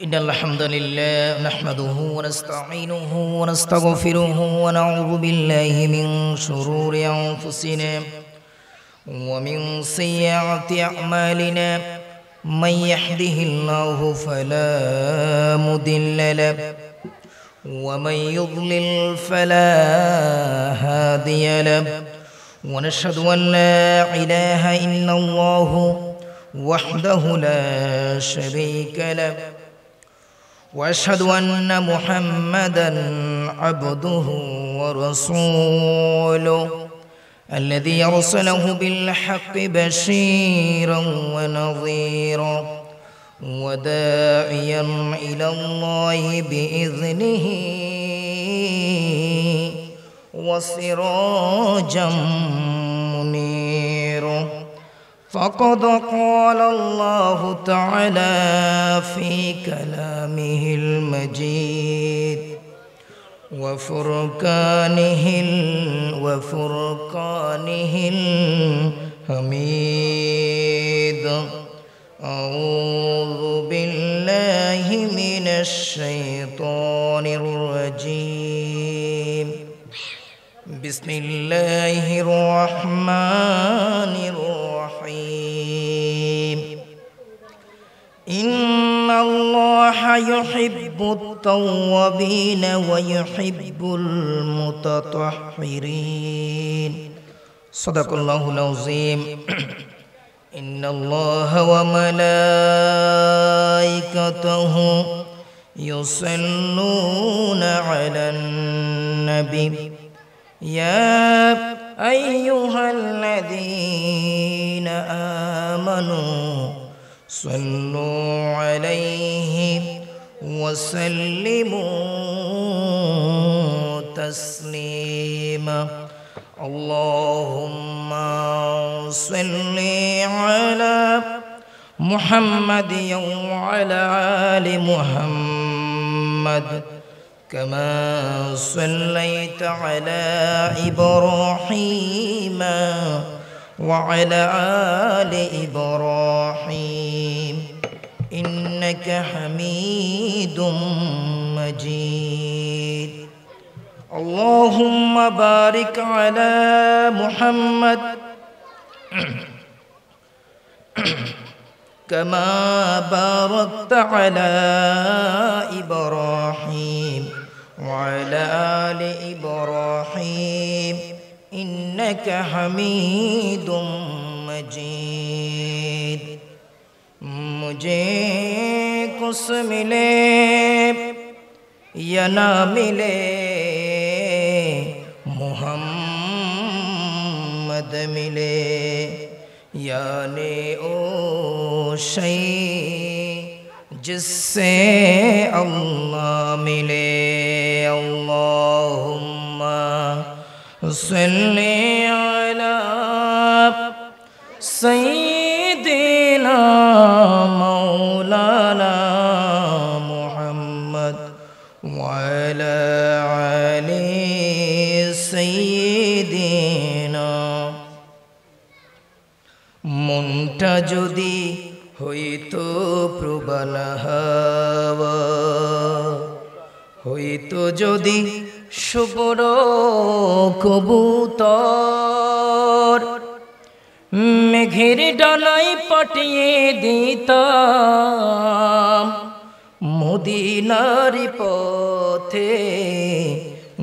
إن الحمد لله نحمده ونستعينه ونستغفره ونعوذ بالله من شرور أنفسنا ومن سيئات أعمالنا من يهده الله فلا مضل له ومن يضلل فلا هادي له ونشهد أن لا إله إلا الله وحده لا شريك له وأشهد أن محمدًا عبده ورسوله الذي أرسله بالحق بشيرًا ونظيرًا وداعيًا إلى الله بإذنه وسراجًا منيرًا فقد قال الله تعالى في كلامه المجيد وفرقانه الحميد أعوذ بالله من الشيطان الرجيم بسم الله الرحمن الرحيم إن الله يحب التوابين ويحب المتطهرين صدق الله العظيم إن الله وملائكته يصلون على النبي يا أيها الذين آمنوا صلوا عليه وسلموا تسليما اللهم صل على محمد وعلى آل محمد كما صليت على إبراهيم وعلى آل إبراهيم إنك حميد مجيد اللهم بارك على محمد كما باركت على إبراهيم وعلى آل إبراهيم إنك حميد مجيد मुझे कुछ मिले या ना मिले मोहम्मद मिले याने ओ शै जिससे अल्लाह मिले अल्लाहुम्मा सल्ली अला सय्यिदिना मौलाना मुहम्मद वअला आलि सय्यिदिना মনটা যদি হইতো প্রবল হাওয়া হইতো যদি শুভ্র কবুতর মেঘের ডানায় পাঠিয়ে দিতাম মদিনার পথে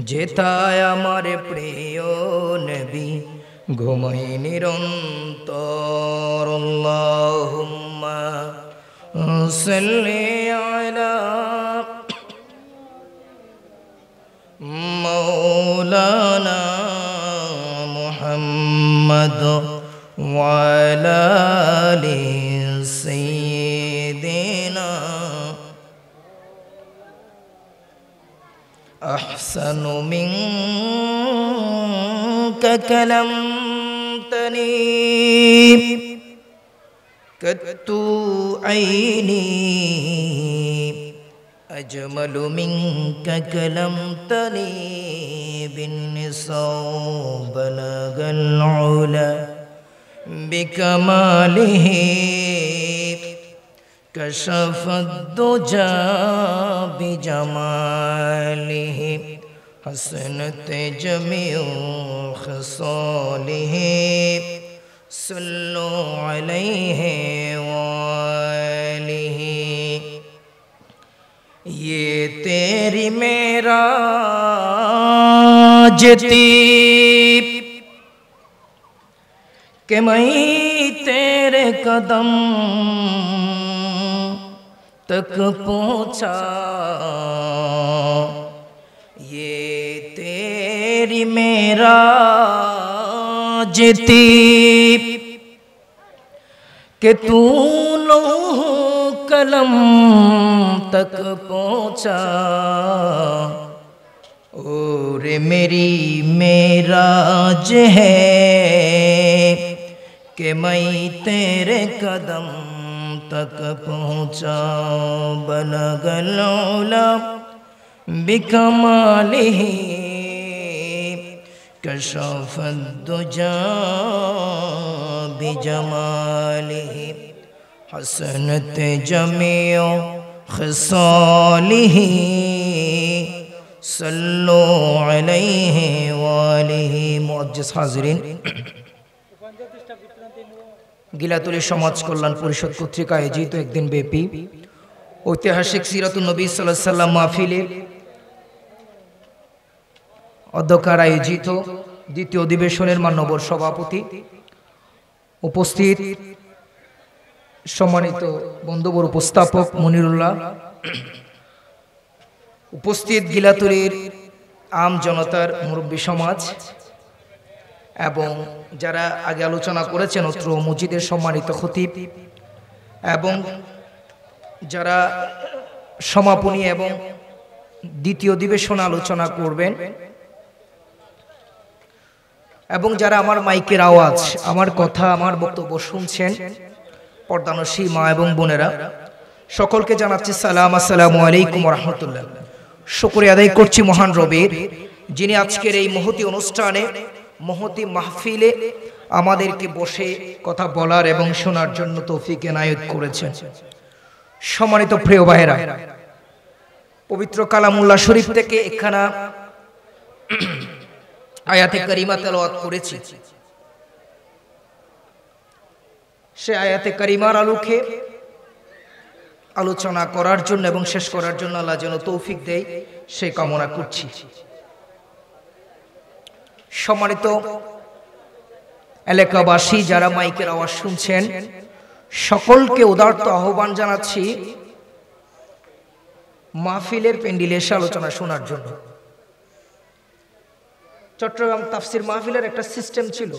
যেতায় আমার প্রিয় নবী ঘুমাই নিরন্তর আল্লাহুম্মা সাল্লি আলা মাওলানা মুহাম্মদ وعلى آل سيدنا أحسن منك كلمتني كدت عيني أجمل منك كلمتني بالنساء بلغ العلا بكماله كشف الدجى بجماله حسنت جميع خصاله صلوا عليه وآله ये तेरी मेराज थी कि मैं तेरे कदम तक पहुँचा ये तेरी मेराज थी कि तू लौह कलम तक पहुँचा और मेरी मेराज है कि मैं तेरे कदम तक पहुँचा बलगल उला बिकमालिही कशफ दुजा बिजमालिही हसनत जमीउ खिसालिही सल्लु अलैहि वालिही। मुअज्जिज हाज़िरीन, গিলাতুলী সমাজ কল্যাণ পরিষদ কর্তৃক আয়োজিত একদিন ব্যাপী ঐতিহাসিক সিরাতুন নবী সাল্লাল্লাহু আলাইহি ওয়াসাল্লাম মাহফিলে অধ্যক্ষার আয়োজিত দ্বিতীয় অধিবেশনের মাননীয় সভাপতি, উপস্থিত সম্মানিত বন্ধুবর উপস্থাপক মনিরুল্লাহ, উপস্থিত গিলাতুলীর আম জনতার মুরব্বী সমাজ এবং যারা আগে আলোচনা করেছেন অত্র মসজিদের সম্মানিত খতিব এবং যারা সমাপনী এবং দ্বিতীয় অধিবেশনে আলোচনা করবেন এবং যারা আমার মাইকের আওয়াজ, আমার কথা, আমার বক্তব্য শুনছেন, পর্দানশী মা এবং বোনেরা, সকলকে জানাচ্ছি সালাম, আসসালামু আলাইকুম ওয়া রাহমাতুল্লাহ। শুকরিয়া আদায় করছি মহান রবের, যিনি আজকের এই মহতি অনুষ্ঠানে, মহতি মাহফিলে আমাদেরকে বসে কথা বলার এবং শোনার জন্য তৌফিক এনায়েত করেছেন। সম্মানিত প্রিয় ভাইরা, পবিত্র কালামুল্লাহ শরীফ থেকে একখানা আয়াতে কারিমা তেলাওয়াত করেছি। সে আয়াতে কারিমার আলোকে আলোচনা করার জন্য এবং শেষ করার জন্য আল্লাহ যেন তৌফিক দেয় সেই কামনা করছি। সম্মানিত এলাকাবাসী, যারা মাইকের আওয়াজ শুনছেন, সকলকে উদারত আহ্বান জানাচ্ছি মাহফিলের প্যান্ডেলে এসে আলোচনা শোনার জন্য। চট্টগ্রাম তাফসির মাহফিলের একটা সিস্টেম ছিল,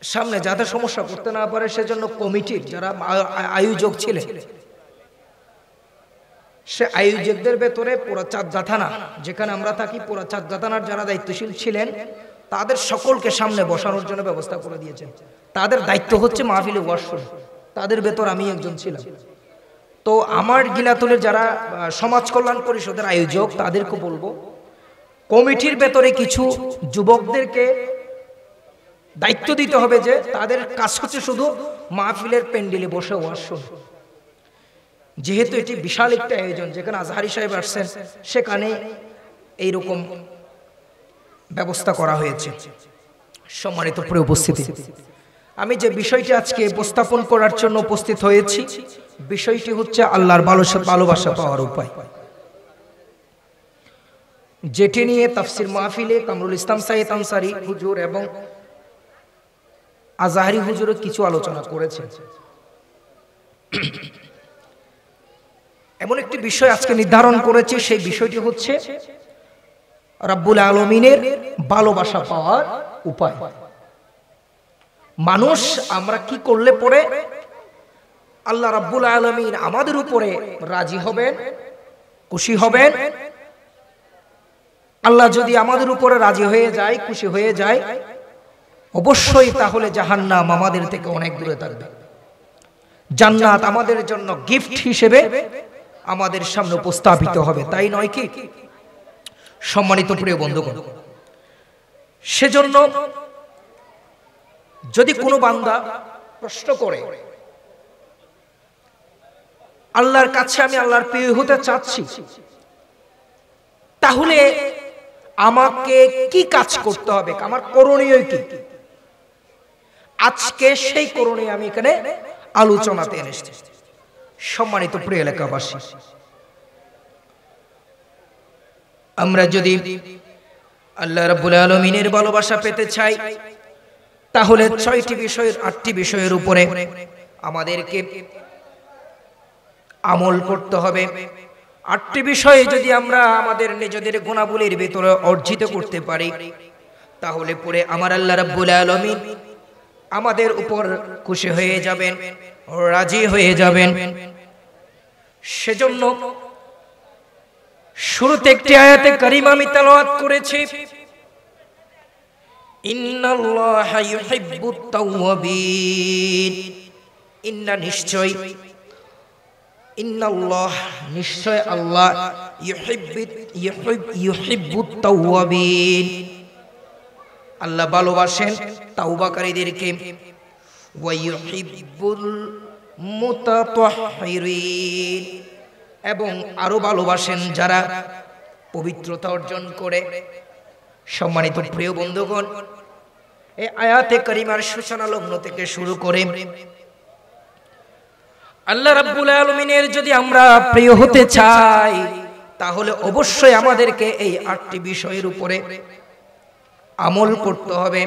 সামনে যাতে সমস্যা করতে না পারে সেজন্য কমিটির যারা আয়োজক ছিলেন, সে আয়োজকদের ভেতরে পুরো চাঁদগা থানা, যেখানে আমরা থাকি, পুরো চাঁদগা থানার যারা দায়িত্বশীল ছিলেন তাদের সকলকে সামনে বসানোর জন্য ব্যবস্থা করে দিয়েছেন। তাদের দায়িত্ব হচ্ছে মাহফিলে ওয়াজ শোনা, তাদের ভেতর আমি একজন ছিলাম। তো আমার গিলাতুলের যারা সমাজ কল্যাণ পরিষদের আয়োজক তাদেরকে বলবো, কমিটির ভেতরে কিছু যুবকদেরকে দায়িত্ব দিতে হবে যে তাদের কাজ হচ্ছে শুধু মাহফিলের প্যান্ডেলে বসে ওয়াজ শোনা। যেহেতু এটি বিশাল একটা আয়োজন, যেখানে আজহারি সাহেব আসছেন, সেখানে এইরকম ব্যবস্থা করা হয়েছে। সম্মানিত প্রিয় উপস্থিতি, আমি যে বিষয়টি আজকে উপস্থাপন করার জন্য উপস্থিত হয়েছি, বিষয়টি হচ্ছে আল্লাহর ভালোবাসা পাওয়ার উপায়, যেটি নিয়ে তাফসির মাহফিলে কামরুল ইসলাম সাইয়েদ আনসারী হুজুর এবং আজহারি হুজুরও কিছু আলোচনা করেছে। এমন একটি বিষয় আজকে নির্ধারণ করেছে, সেই বিষয়টি হচ্ছে রব্বুল আলামিনের ভালোবাসা পাওয়ার উপায়। মানুষ আমরা কি করলে পরে আল্লাহ রব্বুল আলামিন আমাদের উপরে রাজি হবেন, খুশি হবেন? আল্লাহ যদি আমাদের উপরে রাজি হয়ে যায়, খুশি হয়ে যায়, অবশ্যই তাহলে জাহান্নাম আমাদের থেকে অনেক দূরে থাকবে। জান্নাত আমাদের জন্য গিফট হিসেবে আমাদের সামনে উপস্থাপিত হবে, তাই নয় কি? সম্মানিত প্রিয় বন্ধুগণ, সেজন্য যদি কোনো বান্দা প্রশ্ন করে আল্লাহর কাছে আমি আল্লাহর প্রিয় হতে চাচ্ছি, তাহলে আমাকে কি কাজ করতে হবে, আমার করণীয় কি? আজকে সেই করণীয় আমি এখানে আলোচনাতে এনেছি। সম্মানিত প্রিয় এলাকাবাসী, আমরা যদি আল্লাহ রাব্বুল আলামিনের ভালোবাসা পেতে চাই, তাহলে 6টি বিষয়ের 8টি বিষয়ের উপরে আমাদেরকে আমল করতে হবে। 8টি বিষয়ে যদি আমরা আমাদের নিজেদের গুণাবলীর ভিতরে অর্জিত করতে পারি, তাহলে পরে আমার আল্লাহ রাব্বুল আলামিন আমাদের উপর খুশি হয়ে যাবেন, রাজি হয়ে যাবেন। সেজন্য শুরুতে একটি আয়াতে কারিমা আমি তেলাওয়াত করেছি, ইন্নাল্লাহা ইউহিব্বুত তাওয়াবিন। ইন্নাল্লাহ নিশ্চয় আল্লাহ ইউহিব্বুত তাওয়াবিন, আল্লাহ ভালোবাসেন তাওবাকারীদেরকে, ওয়া ইউহিব্বুল মুতাতাহহিরিন, এবং আরো ভালোবাসেন যারা পবিত্রতা অর্জন করে। সম্মানিত প্রিয় বন্ধুগণ, এই আয়াতে কারিমার সূচনা লগ্ন থেকে শুরু করে আল্লাহ রাব্বুল আলামিনের যদি আমরা প্রিয় হতে চাই, তাহলে অবশ্যই আমাদেরকে এই 8টি বিষয়ের উপরে আমল করতে হবে।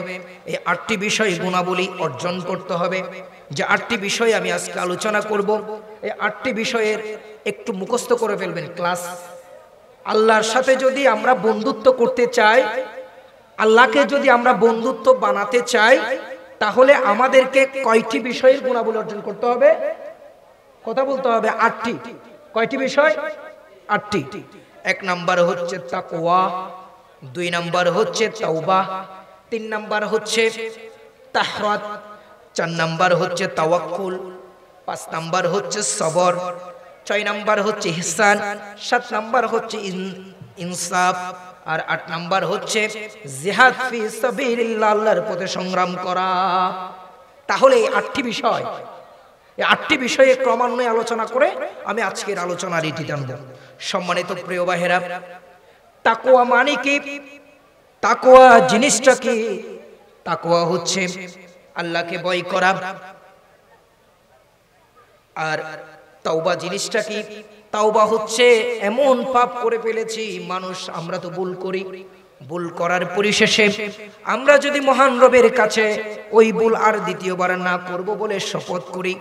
এই 8টি বিষয় গুণাবলী অর্জন করতে হবে। যে 8টি বিষয় আমি আজকে আলোচনা করব, এই 8টি বিষয়ের একটু মুখস্থ করে ফেলবেন ক্লাস। আল্লাহর সাথে যদি আমরা বন্ধুত্ব করতে চাই, আল্লাহকে যদি আমরা বন্ধুত্ব বানাতে চাই, তাহলে আমাদেরকে কয়টি বিষয়ের গুণাবলী অর্জন করতে হবে? কথা বলতে হবে 8টি। কয়টি বিষয়? 8টি। 1 নাম্বার হচ্ছে তাকওয়া, 2 নাম্বার হচ্ছে তাওবা, 3 নাম্বার হচ্ছে তাহরাত, 4 নাম্বার হচ্ছে তাওয়াক্কুল, 5 নাম্বার হচ্ছে সবর, 6 নাম্বার হচ্ছে ইহসান, 7 নাম্বার হচ্ছে ইনসাফ, আর 8 নাম্বার হচ্ছে জিহাদ ফি সাবিলিল্লাহ, আল্লাহর পথে সংগ্রাম করা। তাহলে এই 8টি বিষয়, এই 8টি বিষয়ে ক্রমান্বয়ে আলোচনা করে আমি আজকের আলোচনার ইতি টানব। সম্মানিত প্রিয় ভাইয়েরা, তাকওয়া মানে কি? তাকওয়া জিনিসটা কি? তাকওয়া হচ্ছে আল্লাহকে ভয় করা। আর তাওবা জিনিসটা কি? তাওবা হচ্ছে এমন পাপ করে ফেলেছি মানুষ, আমরা তো ভুল করি, ভুল করার পরিশেষে আমরা যদি মহান রবের কাছে ওই ভুল আর দ্বিতীয়বার না করব বলে শপথ করি,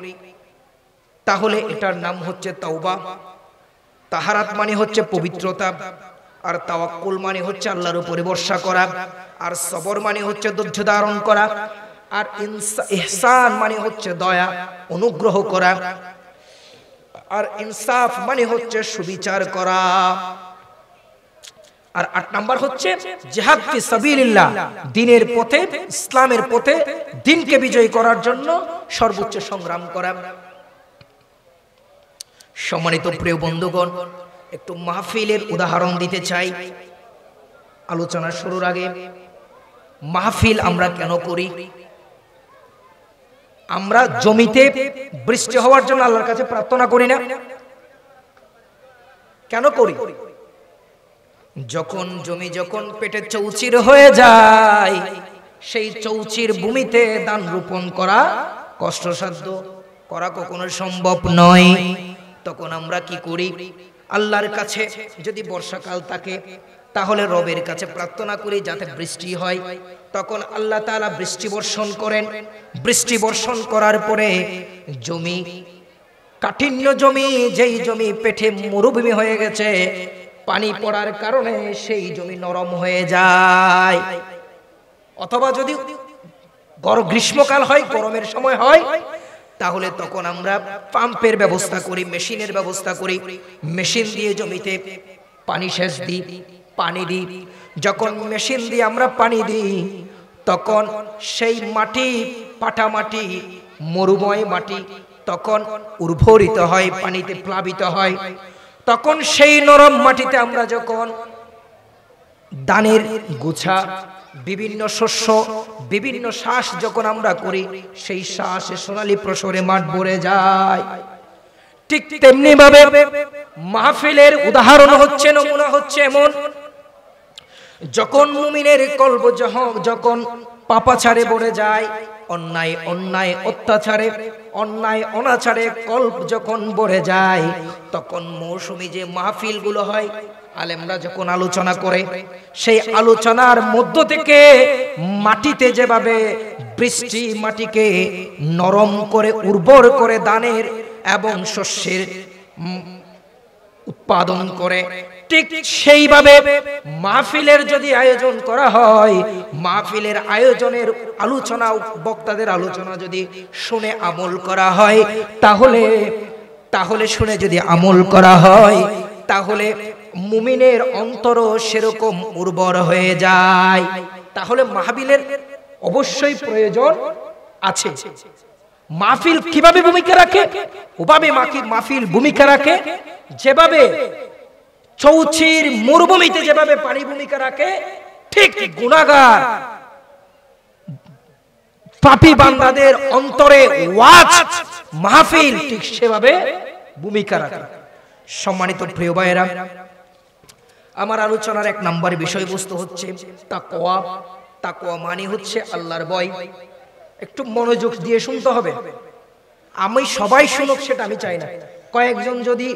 তাহলে এটার নাম হচ্ছে তাওবা। তাহারাত মানে হচ্ছে পবিত্রতা, আর তাওয়াক্কুল মানে হচ্ছে আল্লাহর উপরে ভরসা করা, আর সবর মানে হচ্ছে ধৈর্য ধারণ করা, আর ইহসান মানে হচ্ছে দয়া, অনুগ্রহ করা, আর ইনসাফ মানে হচ্ছে সুবিচার করা। আর 8 নাম্বার হচ্ছে জিহাদ ফি সাবিলিল্লাহ, দ্বীনের পথে, ইসলামের পথে দ্বীনকে বিজয়ী করার জন্য সর্বোচ্চ সংগ্রাম করা। সম্মানিত প্রিয় বন্ধুগণ, একটু মাহফিলের উদাহরণ দিতে চাই আলোচনা শুরুর আগে। মাহফিল আমরা কেন করি? আমরা জমিতে বৃষ্টি হওয়ার জন্য আল্লাহর কাছে প্রার্থনা করি না? কেন করি? যখন পেটে চৌচির হয়ে যায়, সেই চৌচির ভূমিতে ধান রোপণ করা কষ্টসাধ্য, করা কখনো সম্ভব নয়। তখন আমরা কি করি? আল্লাহর কাছে যদি বর্ষাকাল থাকে, তাহলে রবের কাছে প্রার্থনা করি যাতে বৃষ্টি হয়। তখন আল্লাহ তাআলা বৃষ্টি বর্ষণ করেন। বৃষ্টি বর্ষণ করার পরে জমি, কাঠিন্য জমি, যেই জমি পেটে মরুভূমি হয়ে গেছে, পানি পড়ার কারণে সেই জমি নরম হয়ে যায়। অথবা যদি গ্রীষ্মকাল হয়, গরমের সময় হয়, তাহলে তখন আমরা পাম্পের ব্যবস্থা করি, মেশিনের ব্যবস্থা করি, মেশিন দিয়ে জমিতে পানি সেচ দিই, পানি দিই। যখন মেশিন দিয়ে আমরা পানি দিই, তখন সেই মাটি, পাটা মাটি, মরুময় মাটি তখন উর্বরিত হয়, পানিতে প্লাবিত হয়। তখন সেই নরম মাটিতে আমরা যখন ধানের গুছা, বিভিন্ন শস্য, বিভিন্ন শ্বাস যখন আমরা করি, সেই শ্বাসে সোনালী প্রসরে মাঠ ভরে যায়। ঠিক তেমনি ভাবে মাহফিলের উদাহরণ হচ্ছে, নমুনা হচ্ছে এমন, যখন মুমিনের কলব যখন পাপাচারে ভরে যায়, অন্যায় অত্যাচারে, অন্যায় অনাচারে কল্প যখন ভরে যায়, তখন মৌসুমী যে মাহফিলগুলো হয়, আলেমরা যখন আলোচনা করে, সেই আলোচনার মধ্য থেকে মাটিতে যেভাবে বৃষ্টি মাটিকে নরম করে উর্বর করে দানের এবং শস্যের উৎপাদন করে, ঠিক সেইভাবে মাহফিলের যদি আয়োজন করা হয়, মাহফিলের আয়োজনের আলোচনা, বক্তাদের আলোচনা যদি শুনে আমল করা হয়, তাহলে শুনে যদি আমল করা হয়, তাহলে মুমিনের অন্তরও সেরকম উর্বর হয়ে যায়। তাহলে মাহফিলের অবশ্যই প্রয়োজন আছে। মাহফিল কিভাবে ভূমিকা রাখে? ওভাবে মাহফিল ভূমিকা রাখে যেভাবে চৌচির মরুভূমিতে যেভাবে পানি ভূমিকা রাখে, ঠিক গুনাহগার পাপী বান্দাদের অন্তরে ওয়াজ মাহফিল ঠিক সেভাবে ভূমিকা রাখে। সম্মানিত প্রিয় ভাইয়েরা, আমার আলোচনার 1 নম্বর বিষয়বস্তু হচ্ছে তাকওয়া। তাকওয়া মানে হচ্ছে আল্লাহর ভয়। একটু মনোযোগ দিয়ে শুনতে হবে। আমি সবাই শুনুক সেটা আমি চাই না, কয়েকজন যদি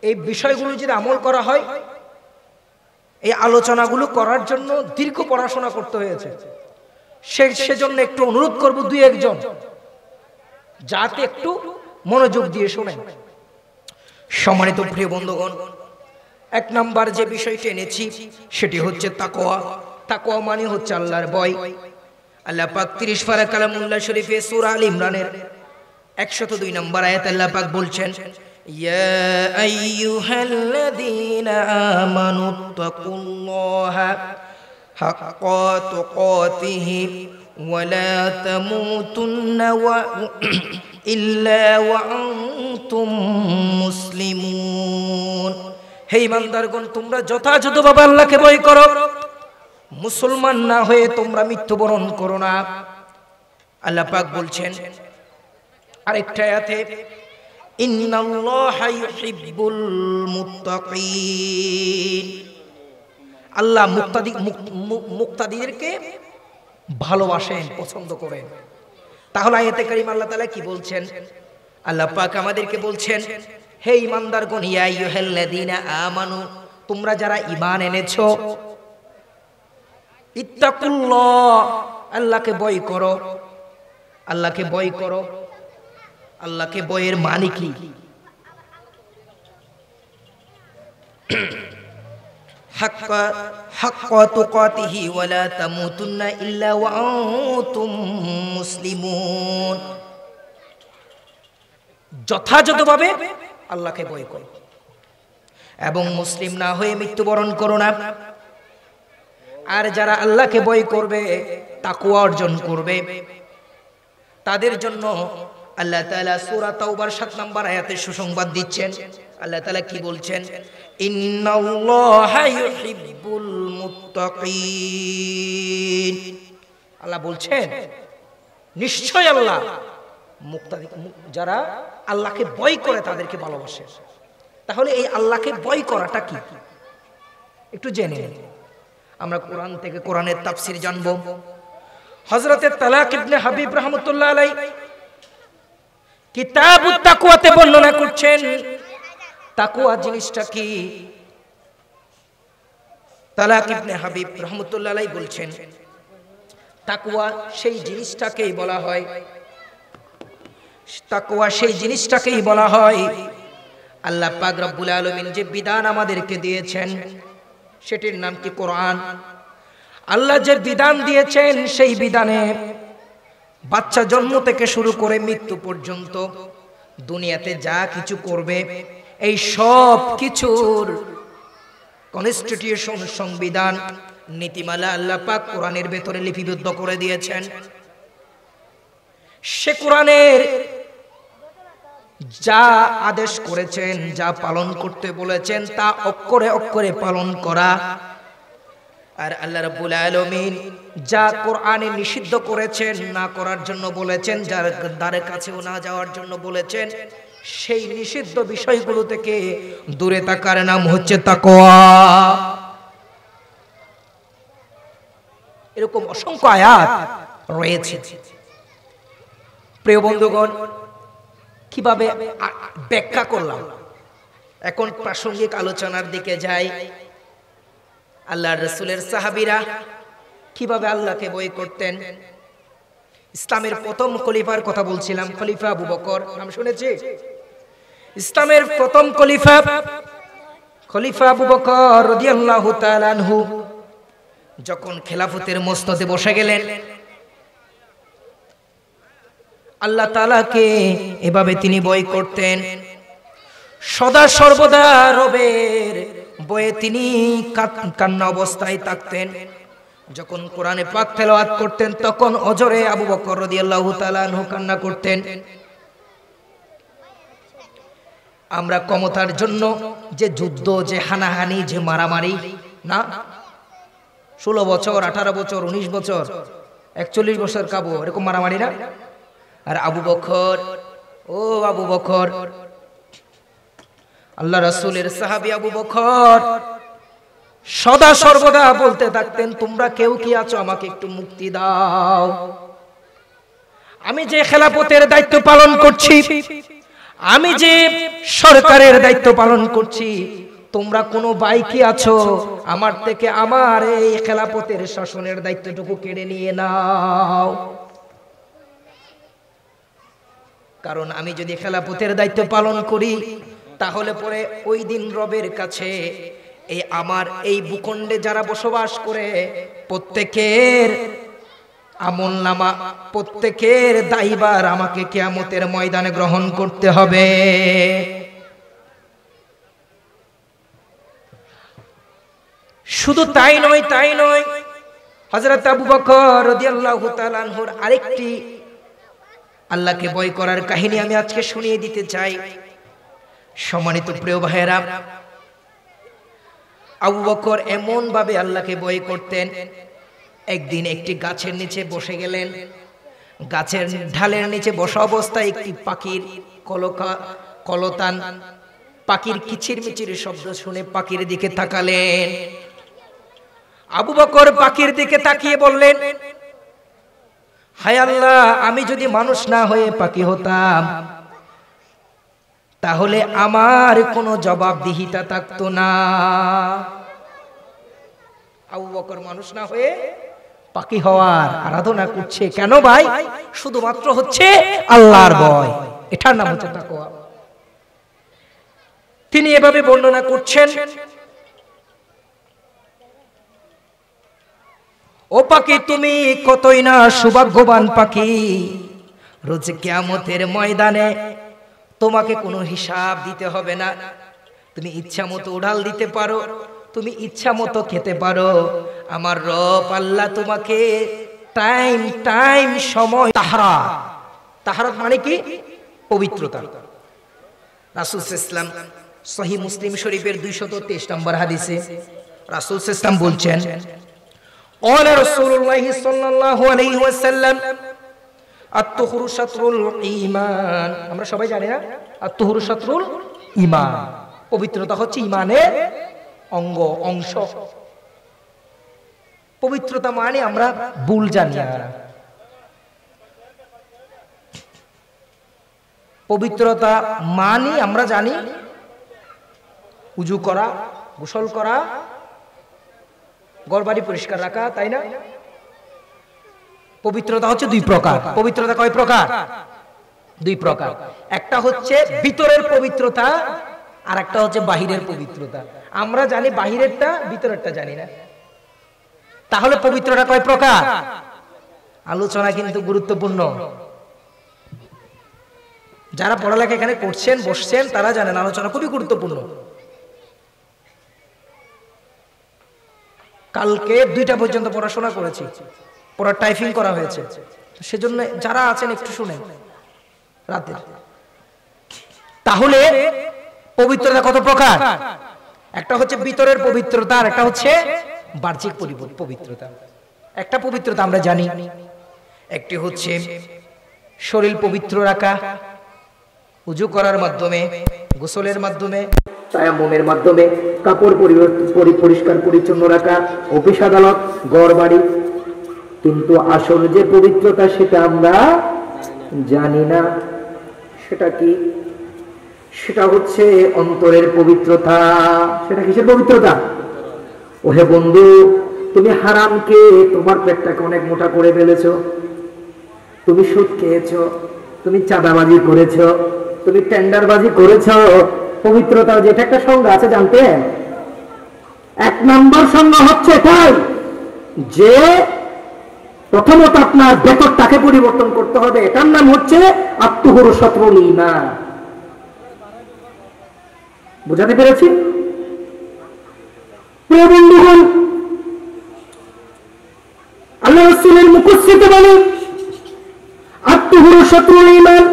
এই বিষয়গুলো যদি আমল করা হয়, এই আলোচনাগুলো করার জন্য দীর্ঘ পড়াশোনা করতে হয়েছে, সেজন্য একটু অনুরোধ করব 2-1 জন যাতে একটু মনোযোগ দিয়ে শোনেন। সম্মানিত প্রিয় বন্ধুগণ, 1 নম্বর যে বিষয়টি এনেছি সেটি হচ্ছে তাকওয়া। তাকওয়া মানে হচ্ছে আল্লাহর ভয়। আল্লাহ পাক 30 পারা কালামুল্লাহ শরীফে সূরা আল ইমরানের 102 নম্বর আয়াতে আল্লাহ পাক বলছেন, ইয়া আইয়ুহাল্লাযীনা আমানুত্তাকুল্লাহা হাক্কা তুকাতিহি ওয়া লা তামুতুন্না ইল্লা ওয়া আনতুম মুসলিমুন। হে ঈমানদারগণ, তোমরা যথাযথভাবে আল্লাহকে ভয় করো, মুসলমান না হয়ে তোমরা মৃত্যুবরণ করো না। আল্লাহ পাক বলছেন আরেকটা আয়াতে, ইন্নাল্লাহা ইউহিব্বুল মুত্তাকিন। আল্লাহ মুক্তাদিদেরকে ভালোবাসেন, পছন্দ করেন। তাহলে আয়াতে কারিমা আল্লাহ তাআলা কি বলছেন? আল্লাহ পাক আমাদেরকে বলছেন, হে ঈমানদারগণ, ইয়া আইয়ুহাল্লাযীনা আমানু, তোমরা যারা ঈমান এনেছো, ইত্তাকুল্লাহ, আল্লাহকে ভয় করো। আল্লাহকে ভয় করো। আল্লাহকে ভয়ের মানে কি? হাক্কা তুকাতিহি ওয়া লা তামুতুন্না ইল্লা ওয়া আনতুম মুসলিমুন। যথাযথভাবে আল্লাহকে ভয় করো এবং মুসলিম না হয়ে মৃত্যুবরণ করো না। আর যারা আল্লাহকে ভয় করবে, তাকওয়া অর্জন করবে, তাদের জন্য আল্লাহ তাআলা সূরা তাওবার 7 নম্বর আয়াতে সুসংবাদ দিচ্ছেন। আল্লাহ তাআলা কি বলছেন? ইন্নাল্লাহা ইউহিব্বুল মুত্তাকিন। আল্লাহ বলছেন নিশ্চয় আল্লাহ যারা আল্লাহকে ভয় করে তাদেরকে ভালোবাসে। তাহলে এই আল্লাহকে ভয় করাটা কি একটু জেনে নিন। আমরা কোরআন থেকে কোরআনের তাফসীর জানব। হযরতে তালাক ইবনে হাবিব রাহমাতুল্লাহ আলাইহি কিতাবুত তাকওয়াতে বর্ণনা করছেন তাকওয়া জিনিসটা কি। তালাক ইবনে হাবিব রাহমাতুল্লাহ আলাইহি বলছেন তাকওয়া সেই জিনিসটাকেই বলা হয়, তাকওয়া সেই জিনিসটাকেই বলা হয় আল্লাহ পাক রব্বুল আলামিন যে বিধান আমাদেরকে দিয়েছেন সেটির নাম কি? কোরআন। আল্লাহ যে বিধান দিয়েছেন সেই বিধানে বাচ্চা জন্ম থেকে শুরু করে মৃত্যু পর্যন্ত দুনিয়াতে যা কিছু করবে এই সব কিছুর কনস্টিটিউশন, সংবিধান, নীতিমালা আল্লাহ পাক কোরআনের ভেতরে লিপিবদ্ধ করে দিয়েছেন। সে কোরআনের যা আদেশ করেছেন, যা পালন করতে বলেছেন তা অক্ষরে অক্ষরে পালন করা। আর আল্লাহ রাব্বুল আলামিন যা কোরআনে নিষিদ্ধ করেছেন, না করার জন্য বলেছেন, যার দ্বারের কাছেও না যাওয়ার জন্য বলেছেন, সেই নিষিদ্ধ বিষয়গুলো থেকে দূরে থাকার নাম হচ্ছে তাকওয়া। এরকম অসংখ্য আয়াত রয়েছে। প্রিয় বন্ধুগণ, কিভাবে ব্যাখ্যা করলাম, এখন প্রাসঙ্গিক আলোচনার দিকে যাই। আল্লাহর রাসূলের সাহাবীরা কিভাবে আল্লাহকে ভয় করতেন। ইসলামের প্রথম খলিফার কথা বলছিলাম, খলিফা আবু বকর, নাম শুনেছি? ইসলামের প্রথম খলিফা আবু বকর রাদিয়াল্লাহু তাআলা আনহু যখন খেলাফতের মসনদে বসে গেলেন, আল্লাহ তাআলাকে এভাবে তিনি ভয় করতেন। সদা সর্বদা রবের ভয়ে তিনি কান্না অবস্থায় থাকতেন। যখন কোরআনে পাক তেলাওয়াত করতেন তখন অজরে আবু বকর রাদিয়াল্লাহু তাআলা আনহু কান্না করতেন। আমরা ক্ষমতার জন্য যে যুদ্ধ, যে হানাহানি, যে মারামারি, না 16 বছর, 18 বছর, 19 বছর, 41 বছর কাবু, এরকম মারামারি না? আর আবু বকর, ও আবু বকর, আল্লাহ রাসূলের সাহাবী আবু বকর সদা সর্বদা বলতে থাকতেন, তোমরা কেউ কি আছো, আমাকে একটু মুক্তি দাও। আমি যে খেলাফতের দায়িত্ব পালন করছি, আমি যে সরকারের দায়িত্ব পালন করছি, তোমরা কোনো ভাই কি আছো, আমার থেকে আমার এই খেলাফতের শাসনের দায়িত্বটুকু কেড়ে নিয়ে নাও। কারণ আমি যদি খেলাফতের দায়িত্ব পালন করি তাহলে পরে ওই দিন রবের কাছে এই আমার এই ভূখণ্ডে যারা বসবাস করে প্রত্যেকের আমলনামা, প্রত্যেকের দায়ভার আমাকে কিয়ামতের ময়দানে গ্রহণ করতে হবে। শুধু তাই নয়, হযরত আবু বকর রাদিয়াল্লাহু তাআলা আনহুর আরেকটি আল্লাহকে ভয় করার কাহিনী আমি আজকে শুনিয়ে দিতে চাই। সম্মানিত প্রিয় ভাইয়েরা, আবু বকর এমন ভাবে আল্লাহকে ভয় করতেন, একদিন একটি গাছের নিচে বসে গেলেন। গাছের ঢালের নিচে বসা অবস্থায় একটি পাখির কলতান, পাখির কিচিরমিচির শব্দ শুনে পাখির দিকে তাকালেন। আবু বকর পাখির দিকে তাকিয়ে বললেন, হায় আল্লাহ, আমি যদি মানুষ না হয়ে পাখি হতাম তাহলে আমার কোনো জবাবদিহিতা থাকতো না। আবু বকর মানুষ না হয়ে পাখি হওয়ার আরাধনা করছে কেন ভাই? শুধুমাত্র হচ্ছে আল্লাহর ভয়, এটার নাম হচ্ছে তাকওয়া। তিনি এভাবে বর্ণনা করছেন, ও পাখি, তুমি কতই না সৌভাগ্যবান পাখি, রোজ কিয়ামতের ময়দানে তোমাকে কোনো হিসাব দিতে হবে না। তুমি ইচ্ছা মতো উড়াল দিতে পারো, তুমি ইচ্ছা মতো খেতে পারো। আমার রব আল্লাহ তোমাকে টাইম সময় তাহারাত মানে কি? পবিত্রতা। রাসূল সাল্লাল্লাহু আলাইহি ওয়াসাল্লাম সহিহ মুসলিম শরীফের 223 নম্বর হাদিসে রাসূল সাল্লাল্লাহু আলাইহি ওয়াসাল্লাম বলছেন, ক্বালা রাসূলুল্লাহ সাল্লাল্লাহু আলাইহি ওয়াসাল্লাম আত-তুহরু শাতরুল ঈমান। আমরা সবাই জানি না আত-তুহরু শাতরুল ঈমান, পবিত্রতা হচ্ছে ঈমানের অংশ। পবিত্রতা মানে আমরা ভুল জানি না। পবিত্রতা মানে আমরা জানি উযু করা, গোসল করা, ঘরবাড়ি পরিষ্কার রাখা, তাই না? পবিত্রতা হচ্ছে দুই প্রকার। পবিত্রতা কয় প্রকার? দুই প্রকার। একটা হচ্ছে ভিতরের পবিত্রতা, আর একটা হচ্ছে বাহিরের পবিত্রতা। আমরা জানি বাহিরেরটা, ভিতরেরটা জানি না। তাহলে পবিত্রতা কয় প্রকার? আলোচনা কিন্তু গুরুত্বপূর্ণ। যারা পড়ালেখা এখানে করছেন, বসছেন, তারা জানেন আলোচনা খুবই গুরুত্বপূর্ণ। কালকে 2টা পর্যন্ত পড়াশোনা করেছি, পড়া টাইপিং করা হয়েছে, সেজন্য যারা আছেন একটু শুনেন রাতে। তাহলে পবিত্রতা কত প্রকার? একটা হচ্ছে ভিতরের পবিত্রতা, আর একটা হচ্ছে বাহ্যিক পবিত্রতা। একটা পবিত্রতা আমরা জানি, একটি হচ্ছে শরীর পবিত্র রাখা, উযু করার মাধ্যমে, গোসলের মাধ্যমে, তায়াম্মুমের মাধ্যমে, কাপড় পরিষ্কার পরিচ্ছন্ন রাখা, অফিস আদালত, ঘর বাড়ি। কিন্তু আসল যে পবিত্রতা সেটা আমরা জানি না। সেটা কি? সেটা হচ্ছে অন্তরের পবিত্রতা। সেটা কিসের পবিত্রতা? ওহে বন্ধু, তুমি হারামকে, তোমার পেটটাকে অনেক মোটা করে ফেলেছো, তুমি সুদ খেয়েছো, তুমি চাঁদাবাজি করেছো, তুমি টেন্ডারবাজি করেছো। পবিত্রতার যেটা একটা সংজ্ঞা আছে জানতেন? 1 নম্বর সংজ্ঞা হচ্ছে এটাই যে প্রথমত আপনার ভেতরটাকে পরিবর্তন করতে হবে। এটার নাম হচ্ছে আত্মহুরু শত্রুল ঈমান। বুঝাতে পেরেছি? প্রিয় বন্ধুগণ, আল্লাহ রাসূলের মুখস্থিত বলে আত্মহুরু শত্রুল ঈমান,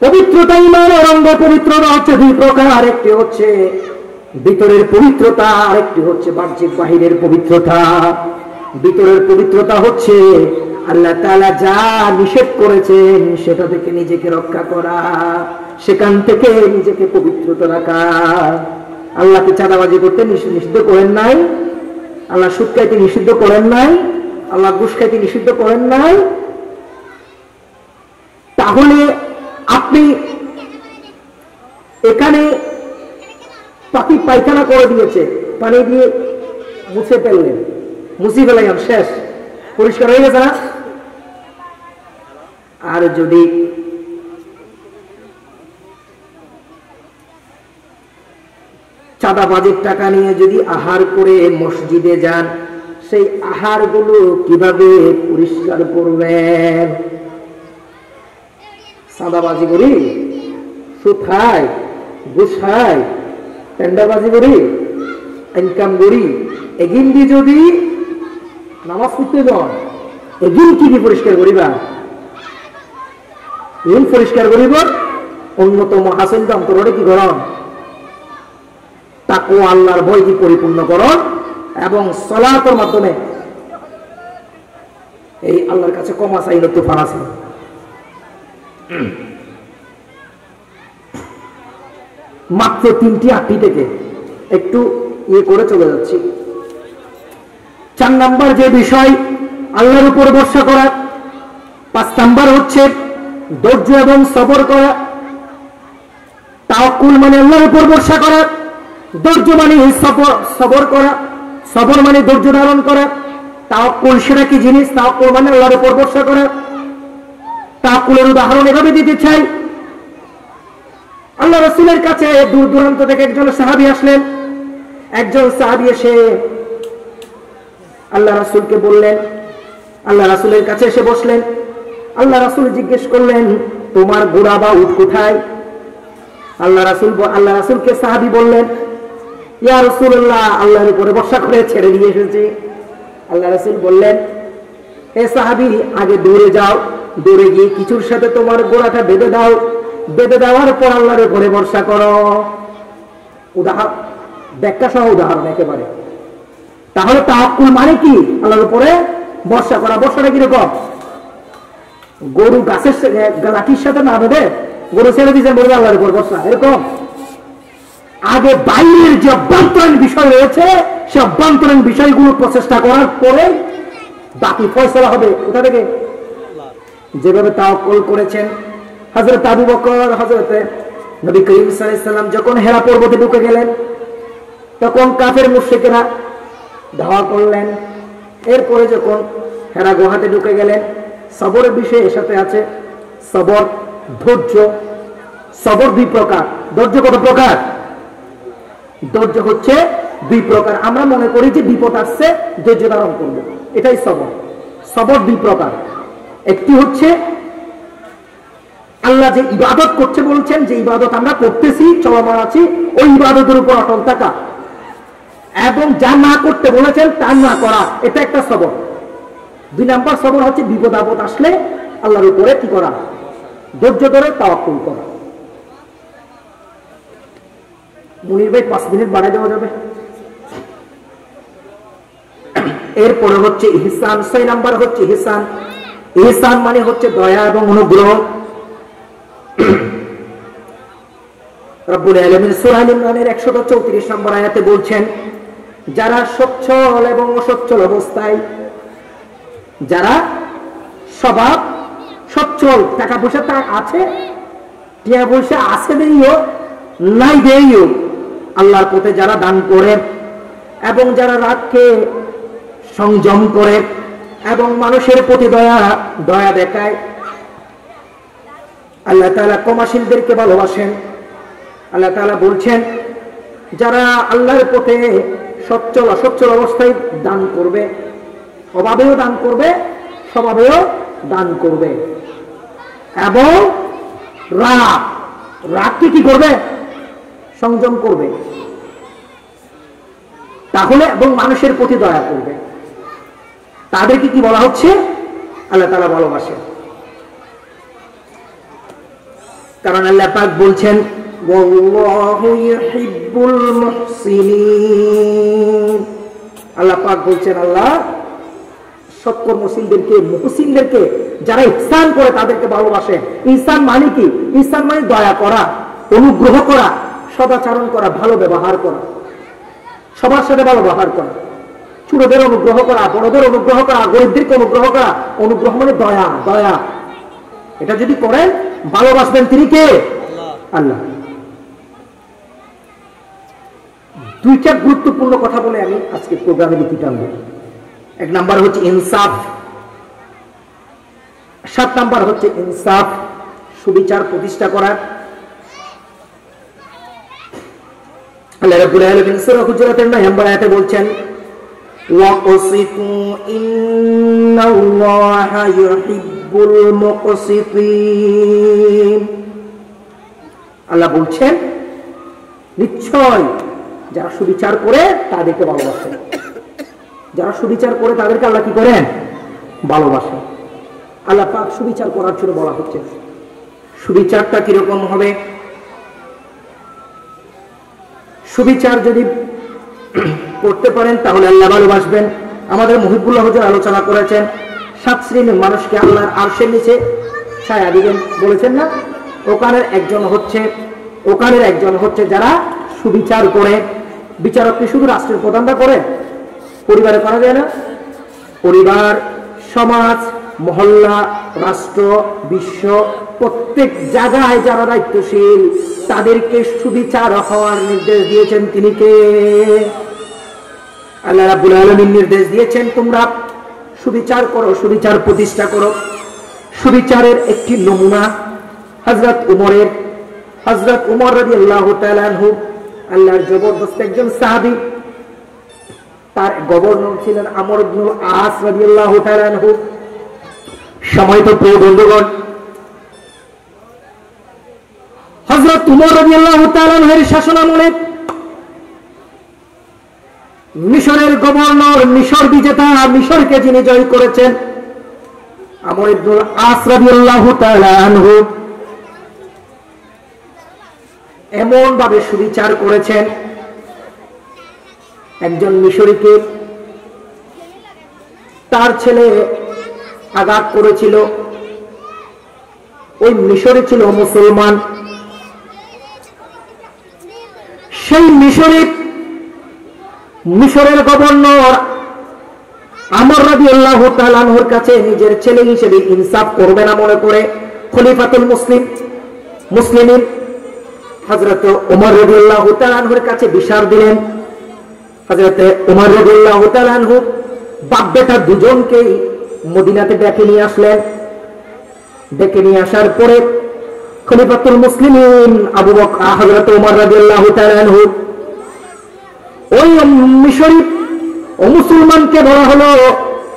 পবিত্রতা ঈমানের অঙ্গ। পবিত্রতা হচ্ছে 2 প্রকার, একটি হচ্ছে ভিতরের পবিত্রতা, আরেকটি হচ্ছে বাহ্যিক বাহিরের পবিত্রতা। ভিতরের পবিত্রতা হচ্ছে আল্লাহ তাআলা যা নিষেধ করেছেন সেটা থেকে নিজেকে রক্ষা করা, সেখান থেকে নিজেকে পবিত্রতা রাখা। আল্লাহকে চাঁদাবাজি করতে নিষিদ্ধ করেন নাই, আল্লাহ সুদ খাইতে নিষিদ্ধ করেন নাই, আল্লাহ ঘুষ খাইতে নিষিদ্ধ করেন নাই। তাহলে আপনি এখানে পাখি পায়খানা করে দিয়েছে, পানি দিয়ে মুছে ফেললেন, মুছি ফেলাইলাম, শেষ, পরিষ্কার হয়ে গেছে না? আর যদি চাঁদাবাজির টাকা নিয়ে যদি আহার করে মসজিদে যান, সেই আহারগুলো কিভাবে পরিষ্কার করবেন? চাঁদাবাজি করি, সুদ খাই, ঘুষ খাই, টেন্ডারবাজি করি, ইনকাম করি, এগিন দিয়ে যদি নামাজ পড়তে যান, এগিন কি দিয়ে পরিষ্কার করিবা? এগিন পরিষ্কার করিব অন্যতম হাসিল অন্তরে কি করণ? তাকওয়া, আল্লাহর ভয় কি পরিপূর্ণ করণ এবং সালাতের মাধ্যমে এই আল্লাহর কাছে ক্ষমা চাইলে তুফান আছে। মাত্র 3টি 8টি থেকে একটু করে চলে যাচ্ছি। 4 নাম্বার যে বিষয় আল্লাহর উপর ভরসা করা। 5 নাম্বার হচ্ছে ধৈর্য এবং সবর করা। তাওয়াক্কুল মানে আল্লাহর উপর ভরসা করা, ধৈর্য মানে সবর করা, সবর মানে ধৈর্য ধারণ করা। তাওয়াক্কুল সেটা কি জিনিস? তাওয়াক্কুল মানে আল্লাহর উপর ভরসা করা। তাওয়াক্কুলের উদাহরণ এভাবে দিতে চাই। আল্লাহ রাসূলের কাছে দূর দূরান্ত থেকে একজন সাহাবী আসলেন। একজন সাহাবী এসে আল্লাহ রাসূলকে বললেন, আল্লাহ রাসূলের কাছে এসে বসলেন। আল্লাহ রাসূল জিজ্ঞেস করলেন, তোমার ঘোড়া বা উট কোথায়? আল্লাহ রাসূলকে সাহাবী বললেন, ইয়া রাসূলুল্লাহ, আল্লাহর উপরে ভরসা করে ছেড়ে দিয়ে এসেছি। আল্লাহ রাসূল বললেন, হে সাহাবী, আগে দৌড়ে যাও, দৌড়ে গিয়ে কিছুর সাথে তোমার ঘোড়াটা বেঁধে দাও, বেঁধে দেওয়ার পর আল্লাহর উপরে ভরসা করো। উদাহরণ, ব্যাখ্যা সহ উদাহরণ একেবারে। তাহলে তাওয়াক্কুল মানে কি? আল্লাহর উপরে ভরসা করা। ভরসাটা কিরকম? গরু গাছের লাঠির সাথে না বেঁধে গরু ছেড়ে দিয়েছেন, বলবে আল্লাহর উপর ভরসা, এরকম। আগে বাইরের যে অভ্যন্তরীণ বিষয় রয়েছে, সে অভ্যন্তরীণ বিষয়গুলো প্রচেষ্টা করার পরে বাকি ফয়সালা হবে কোথা থেকে? যেভাবে তাওয়াক্কুল করেছেন হযরত আবু বকর, হযরত নবী করিম সাল্লাল্লাহু আলাইহি সাল্লাম যখন হেরা পর্বতে ঢুকে গেলেন, তখন কাফের মুশরিকরা ধাওয়া করলেন। এরপরে যখন হেরা গুহাতে ঢুকে গেলেন, সবরের বিষয় এর সাথে আছে। সবর, ধৈর্য। সবর 2 প্রকার। ধৈর্য কত প্রকার? ধৈর্য হচ্ছে 2 প্রকার। আমরা মনে করি যে বিপদ আসছে, ধৈর্য ধারণ করব, এটাই সবর। সবর 2 প্রকার। একটি হচ্ছে আল্লাহ যে ইবাদত করতে বলছেন, যে ইবাদত আমরা করতেছি, চলমান আছি, ওই ইবাদতের উপর অটল থাকা, এবং যা না করতে বলেছেন তা না করা, এটা একটা সবর। 2 নাম্বার সবর হচ্ছে বিপদ আপদ আসলে আল্লাহর উপরে কি করা? ধৈর্য ধরে তাওয়াক্কুল করা। মুনির ভাই 5 মিনিট বাড়াই দেওয়া যাবে? এরপরে হচ্ছে ইহসান। 6 নাম্বার হচ্ছে ইহসান। ইহসান মানে হচ্ছে দয়া এবং অনুগ্রহ। রব্বুল আলামিন সূরা আল ইমরানের 134 নম্বর আয়াতে বলছেন, যারা সচ্ছল এবং অসচ্ছল অবস্থায়, যারা স্বভাব সচ্ছল, টাকা পয়সা তা আছে, টাকা পয়সা আছে দেইও নাই দেইও, আল্লাহর পথে যারা দান করে এবং যারা রাগকে সংযম করে এবং মানুষের প্রতি দয়া দেখায়, আল্লাহ তাআলা ক্ষমাশীলদেরকে ভালোবাসেন। আল্লাহ তাআলা বলছেন, যারা আল্লাহর পথে সচ্ছল অসচ্ছল অবস্থায় দান করবে, অভাবেও দান করবে, স্বভাবেও দান করবে, এবং রাগকে কি করবে? সংযম করবে, তাহলে এবং মানুষের প্রতি দয়া করবে, তাদেরকে কি বলা হচ্ছে? আল্লাহ তাআলা ভালোবাসেন। কারণ আল্লাহ পাক বলছেন, ওয়াল্লাহু ইউহিব্বুল মুহসিনিন। আল্লাহ পাক বলছেন, আল্লাহ সৎকর্মশীলদেরকে, মুহসিনদেরকে, যারা ইহসান করে তাদেরকে ভালোবাসেন। ইহসান মানে কি? ইহসান মানে দয়া করা, অনুগ্রহ করা, সদাচরণ করা, ভালো ব্যবহার করা, সবার সাথে ভালো ব্যবহার করা, ছোটদের অনুগ্রহ করা, বড়দের অনুগ্রহ করা, গরিবদেরকে অনুগ্রহ করা। অনুগ্রহ মানে দয়া, দয়া। এটা যদি করেন, ভালোবাসবেন তিনি কে? আল্লাহ। দুইটা গুরুত্বপূর্ণ কথা বলে আমি আজকে প্রোগ্রামে লিখি টানবো। এক নাম্বার হচ্ছে ইনসাফ, 7 নাম্বার হচ্ছে ইনসাফ, সুবিচার প্রতিষ্ঠা করা। আল্লাহ রাব্বুল আলামিন সূরা হুজুরাতের 9 নম্বর আয়াতে বলছেন, ওয়াকসিতু ইন্নাল্লাহা ইউহিব্বুল মুকসিতিন। আল্লাহ বলছেন, নিশ্চয় যারা সুবিচার করে তাদেরকে ভালোবাসেন। যারা সুবিচার করে তাদেরকে আল্লাহ কি করেন? ভালোবাসেন। আল্লাহ পাক সুবিচার করার জন্য বলা হচ্ছে। সুবিচারটা কিরকম হবে? সুবিচার যদি করতে পারেন তাহলে আল্লাহ ভালোবাসবেন। আমাদের মুহিবুল্লাহ হুজুর আলোচনা করেছেন, 7 শ্রেণীর মানুষকে আল্লাহর আরশের নিচে ছায়া দিবেন বলেছেন না? ওখানের একজন হচ্ছে যারা সুবিচার করে। বিচারক কি শুধু রাষ্ট্রের প্রধানরা করে? পরিবারে করা যায় না? পরিবার, সমাজ, মহল্লা, রাষ্ট্র, বিশ্ব, প্রত্যেক জায়গায় যারা দায়িত্বশীল তাদেরকে সুবিচার হওয়ার নির্দেশ দিয়েছেন তিনি কে? আল্লাহ রাব্বুল আলামিন নির্দেশ দিয়েছেন, তোমরা সুবিচার করো, সুবিচার প্রতিষ্ঠা করো। সুবিচারের একটি নমুনা হযরত উমর রাদিয়াল্লাহু তাআলা আনহু, আল্লাহর জবরদস্ত একজন সাহাবী। তার গভর্নর ছিলেন আমর ইবনুল আস রাদিয়াল্লাহু তাআলা আনহু। সময় তো প্রিয় বন্ধুগণ, হযরত উমর রাদিয়াল্লাহু তাআলা আনহুর শাসনামলে মিশরের গভর্নর, মিশর বিজেতা, মিশরকে যিনি জয় করেছেন, আমর ইবনুল আস রাদিয়াল্লাহু তাআলা আনহু এমন ভাবে সুবিচার করেছেন, একজন মিশরীকে তার ছেলে আঘাত করেছিল। ওই মিশরে ছিল মুসলমান। সেই মিশরের গভর্নর আমর রাদিয়াল্লাহু তাআলা আনহুর কাছে নিজের ছেলে হিসেবে ইনসাফ করবে না মনে করে খলিফাতুল মুসলিমিন হযরত ওমর রাদিয়াল্লাহু তাআলা আনহুর কাছে বিচার দিলেন। হযরত ওমর রাদিয়াল্লাহু তাআলা আনহু বাপ বেটা দুজনকেই মদিনাতে ডেকে নিয়ে আসলেন। ডেকে নিয়ে আসার পরে খলিফাতুল মুসলিমিন আবু বকর হযরত ওমর রাদিয়াল্লাহু তাআলা আনহু ওই মিশরী ও মুসলমানকে বলা হলো,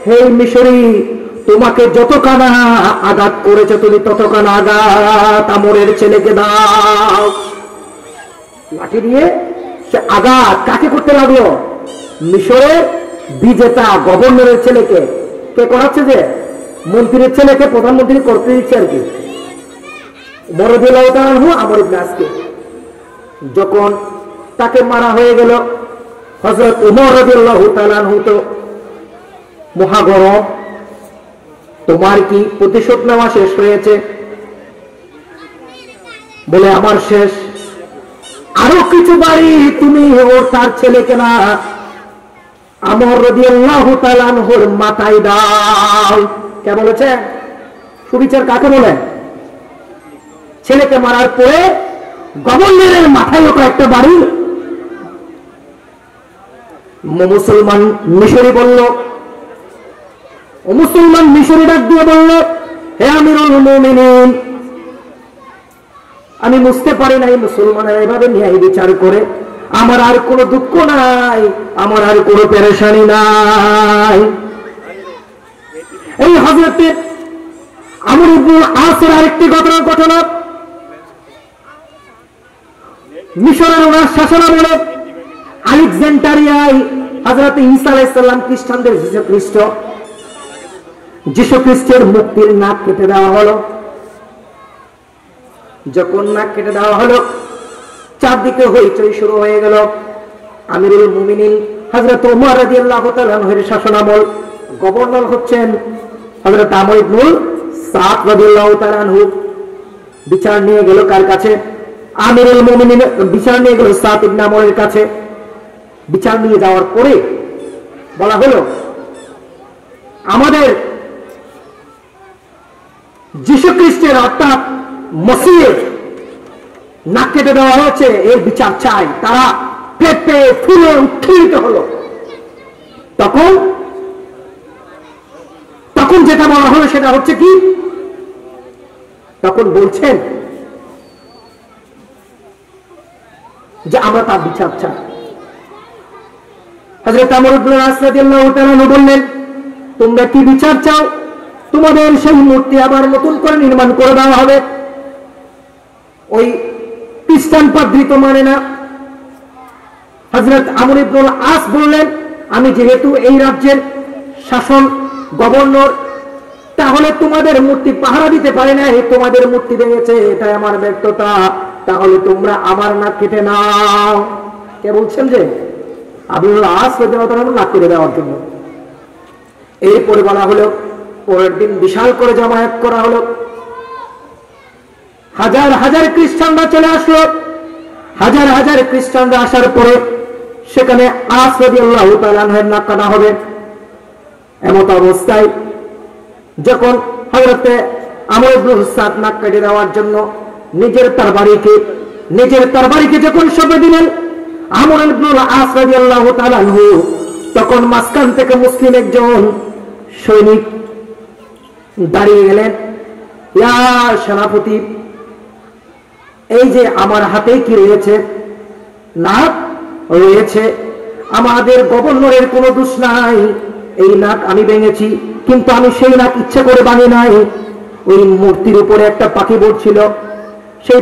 হে মিশরী, তোমাকে যতখানা আঘাত করেছে তুমি ততখানা আঘাত আমরের ছেলেকে দাও। লাঠি দিয়ে সে আঘাত কাকে করতে লাগলো? মিশরের বিজেতা গভর্নরের ছেলেকে। কে করাচ্ছে? যে মন্ত্রীর ছেলেকে প্রধানমন্ত্রী করতে দিচ্ছে আর কি। ওমর রাদিয়াল্লাহু তাআলা আনহু আমর ইবনে আসকে যখন তাকে মারা হয়ে গেল, হযরত ওমর রাদিয়াল্লাহু তাআলা আনহু তো মহাগরম, তোমার কি প্রতিশোধ নেওয়া শেষ হয়েছে? বলে আমার শেষ। আরো কিছু বাড়ি তুমি ওর তার ছেলেকে না আমর রাদিয়াল্লাহু তাআলা আনহুর মাথায় দাও। কে বলেছে? সুবিচার কাকে বলে? ছেলেকে মারার পরে গভর্নরের মাথায় ওটা একটা বাড়ি। মুসলমান মিশরি বলল, ও মুসলমান মিশরি ডাক দিয়ে বলল, হে আমিরুল মুমিনিন, আমি বুঝতে পারি না এই মুসলমানেরা এভাবে ন্যায় বিচার করে। আমার আর কোনো দুঃখ নাই, আমার আর কোনো পেরেশানি নাই। এই হযরতে আমর ইবনে আসের আরেকটি ঘটনা, মিশরের ওনার শাসনামলে আলেকজান্ডারিয়ায় হযরত ঈসা আলাইহিস সালাম খ্রিস্টানদের যিশু খ্রিস্টের মুক্তির নাক কেটে দেওয়া হলো। যখন নাক কেটে দেওয়া হলো, চারদিকে হইচই শুরু হয়ে গেল। আমিরুল মুমিনিন হযরত ওমর রাদিয়াল্লাহু তাআলা আনহুর শাসনামল, গভর্নর হচ্ছেন হযরত আমর ইবনে সাদ রাদিয়াল্লাহু তাআলা আনহু। বিচার নিয়ে গেল কার কাছে? আমিরুল মুমিনিন বিচার নিয়ে গেল সাদ ইবনে আমরের কাছে। বিচার নিয়ে যাওয়ার পরে বলা হলো, আমাদের যিশু খ্রিস্টের অর্থাৎ মসিহের নাক কেটে দেওয়া হয়েছে, এর বিচার চাই। তারা পেটে ফুলে উত্থিত হলো। তখন যেটা বলা হলো সেটা হচ্ছে কি, তখন বলছেন যে আমরা তার বিচার চাই। হযরত আমর ইবনে আস রাদিয়াল্লাহু তাআলা বললেন, তোমরা কি বিচার চাও? তোমাদের সেই মূর্তি আবার নতুন করে নির্মাণ করে দেওয়া হবে। ওই খ্রিস্টান পাদ্রী তো মানে না। হযরত আমর ইবনে আস বললেন, আমি যেহেতু এই রাজ্যের শাসন গভর্নর, তাহলে তোমাদের মূর্তি পাহারা দিতে পারে না, তোমাদের মূর্তি ভেঙেছে, এটাই আমার ব্যর্থতা। তাহলে তোমরা আমার নাক কেটে নাও। কে বলছেন? যে আবুল আস নাক কেটে দেওয়ার জন্য। এরপরে বলা হলো, পরের দিন বিশাল করে জামায়াত করা হলো। হাজার হাজার খ্রিস্টানরা চলে আসলো। হাজার হাজার খ্রিস্টানরা আসার পরে সেখানে আস রাদিয়াল্লাহু তাআলা আনহুর নাক কাটা হবে। এমত অবস্থায় যখন হযরতে আমর ইবনে সাদ নাক কেটে দেওয়ার জন্য নিজের তরবারিকে যখন সঁপে দিলেন আমর ইবনে আস রাদিয়াল্লাহু তাআলা আনহু, তখন মাঝখান থেকে মুসলিম একজন সৈনিক দাঁড়িয়ে গেলেন। ইয়া সেনাপতি, এই যে আমার হাতে কি রয়েছে? নাক রয়েছে। আমাদের গভর্নরের কোনো দোষ নাই, এই নাক আমি ভেঙেছি, কিন্তু আমি সেই নাক ইচ্ছা করে ভাঙি নাই। ওই মূর্তির উপরে একটা পাখি বসছিল, সেই